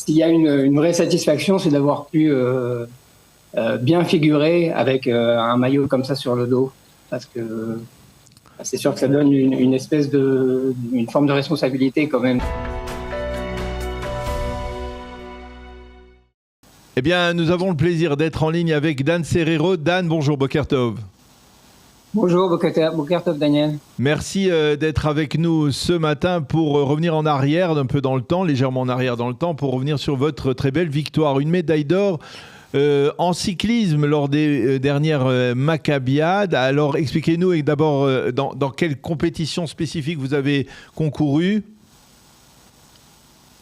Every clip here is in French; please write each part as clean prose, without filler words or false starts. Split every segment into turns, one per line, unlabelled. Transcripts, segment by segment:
s'il y a une vraie satisfaction, c'est d'avoir pu bien figurer avec un maillot comme ça sur le dos, parce que c'est sûr que ça donne une espèce une forme de responsabilité quand même.
Eh bien, nous avons le plaisir d'être en ligne avec Dan Serrero. Dan, bonjour, Boker Tov.
Bonjour, Boker Tov, Daniel.
Merci d'être avec nous ce matin pour revenir en arrière, un peu dans le temps, légèrement en arrière dans le temps, pour revenir sur votre très belle victoire. Une médaille d'or en cyclisme lors des dernières Maccabiades. Alors, expliquez-nous d'abord dans quelle compétition spécifique vous avez concouru.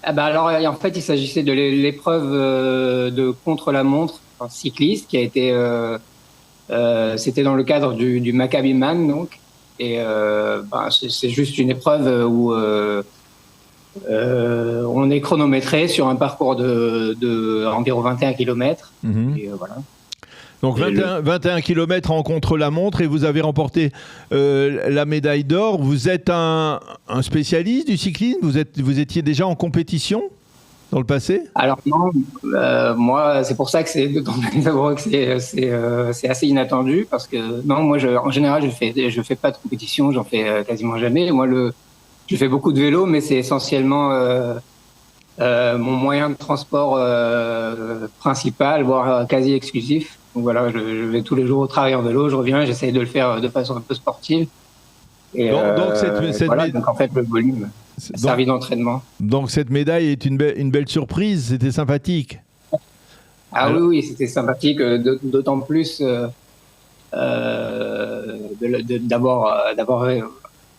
Alors, en fait, il s'agissait de l'épreuve de contre-la-montre en cycliste qui a été... c'était dans le cadre du Maccabi Man, donc. Et c'est juste une épreuve où on est chronométré sur un parcours de environ 21 km. Et voilà.
Donc 21 km en contre-la-montre et vous avez remporté la médaille d'or. Vous êtes un spécialiste du cyclisme? Vous étiez déjà en compétition dans le passé?
Alors non, moi c'est pour ça que c'est assez inattendu, parce que non, moi en général je fais pas de compétition, j'en fais quasiment jamais. Moi je fais beaucoup de vélo, mais c'est essentiellement mon moyen de transport principal, voire quasi exclusif. Donc voilà, je vais tous les jours au travail en vélo, je reviens, j'essaye de le faire de façon un peu sportive. Et donc en fait le volume a servi d'entraînement.
Donc cette médaille est une belle surprise, c'était sympathique.
Oui, c'était sympathique, d'autant plus de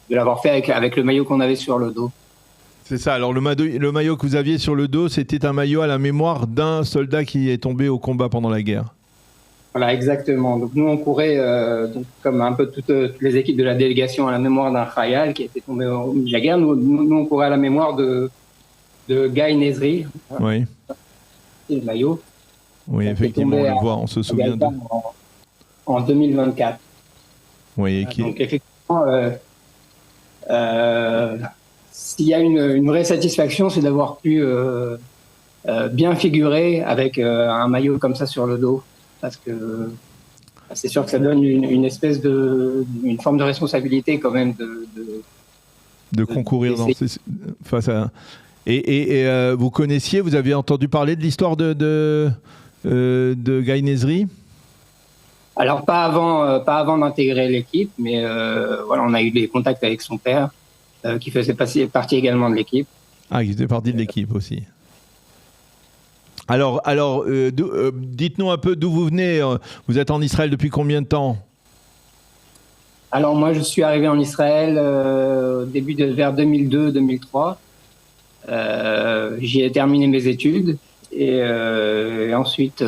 l'avoir fait avec le maillot qu'on avait sur le dos.
C'est ça, alors le maillot que vous aviez sur le dos, c'était un maillot à la mémoire d'un soldat qui est tombé au combat pendant la guerre.
Voilà, exactement. Donc nous on courait comme un peu toutes les équipes de la délégation à la mémoire d'un Khayal qui était tombé au milieu de la guerre. Nous on courait à la mémoire de Guy Nezri.
Oui.
C'est le maillot.
Oui, effectivement, on le voit, on se souvient de...
En 2024.
Oui,
donc effectivement, s'il y a une vraie satisfaction, c'est d'avoir pu bien figurer avec un maillot comme ça sur le dos. Parce que c'est sûr que ça donne une espèce une forme de responsabilité quand même
de concourir face à... Et vous avez entendu parler de l'histoire de Guy Nezri?
Alors pas avant d'intégrer l'équipe, mais voilà, on a eu des contacts avec son père qui faisait partie également de l'équipe.
Ah, il faisait partie de l'équipe aussi. Alors dites-nous un peu d'où vous venez. Vous êtes en Israël depuis combien de temps?
Alors moi, je suis arrivé en Israël vers 2002-2003. J'y ai terminé mes études et ensuite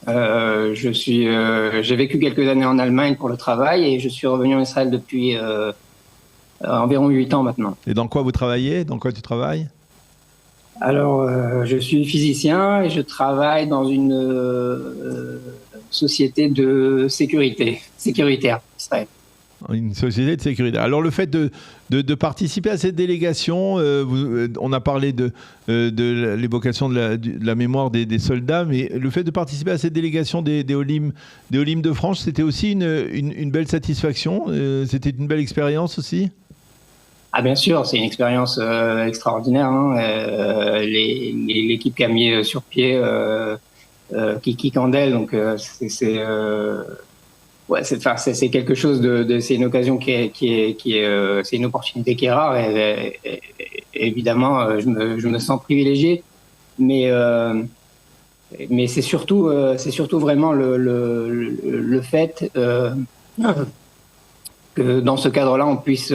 j'ai vécu quelques années en Allemagne pour le travail et je suis revenu en Israël depuis environ 8 ans maintenant.
Et dans quoi vous travaillez? Dans quoi tu travailles?
Alors, je suis physicien et je travaille dans une société de sécuritaire.
Une société de sécurité. Alors, le fait de participer à cette délégation, on a parlé de l'évocation de la mémoire des soldats, mais le fait de participer à cette délégation des Olim de France, c'était aussi une belle satisfaction. C'était une belle expérience aussi.
Ah bien sûr, c'est une expérience extraordinaire. L'équipe qui a mis sur pied Kiki Kandel, donc c'est quelque chose c'est une occasion c'est une opportunité qui est rare et évidemment je me sens privilégié, mais c'est surtout vraiment le fait que dans ce cadre-là, on puisse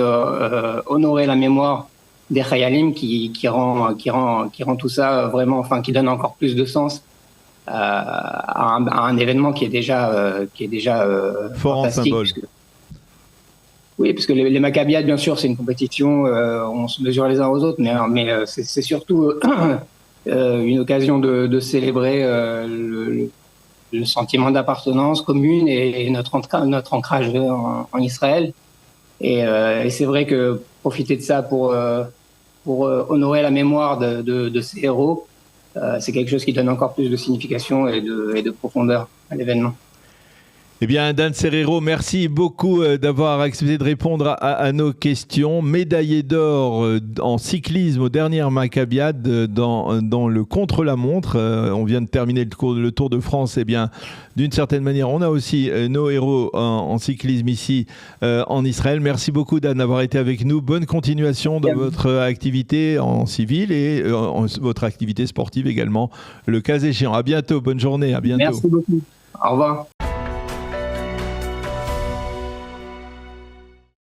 honorer la mémoire des Khayalim qui rend tout ça vraiment, enfin, qui donne encore plus de sens à un événement qui est déjà
fort en symbole.
Oui, parce que les Maccabiades, bien sûr, c'est une compétition, on se mesure les uns aux autres, mais c'est surtout une occasion de célébrer le sentiment d'appartenance commune et notre ancrage en Israël. Et c'est vrai que profiter de ça pour pour honorer la mémoire de ces héros, c'est quelque chose qui donne encore plus de signification et de profondeur à l'événement.
Eh bien, Dan Serrero, merci beaucoup d'avoir accepté de répondre à nos questions. Médaillé d'or en cyclisme aux dernières Maccabiades dans le contre-la-montre. On vient de terminer le Tour de France. Eh bien, d'une certaine manière, on a aussi nos héros en cyclisme ici en Israël. Merci beaucoup, Dan, d'avoir été avec nous. Bonne continuation dans votre activité en civil et votre activité sportive également, le cas échéant. À bientôt. Bonne journée. À bientôt.
Merci beaucoup. Au revoir.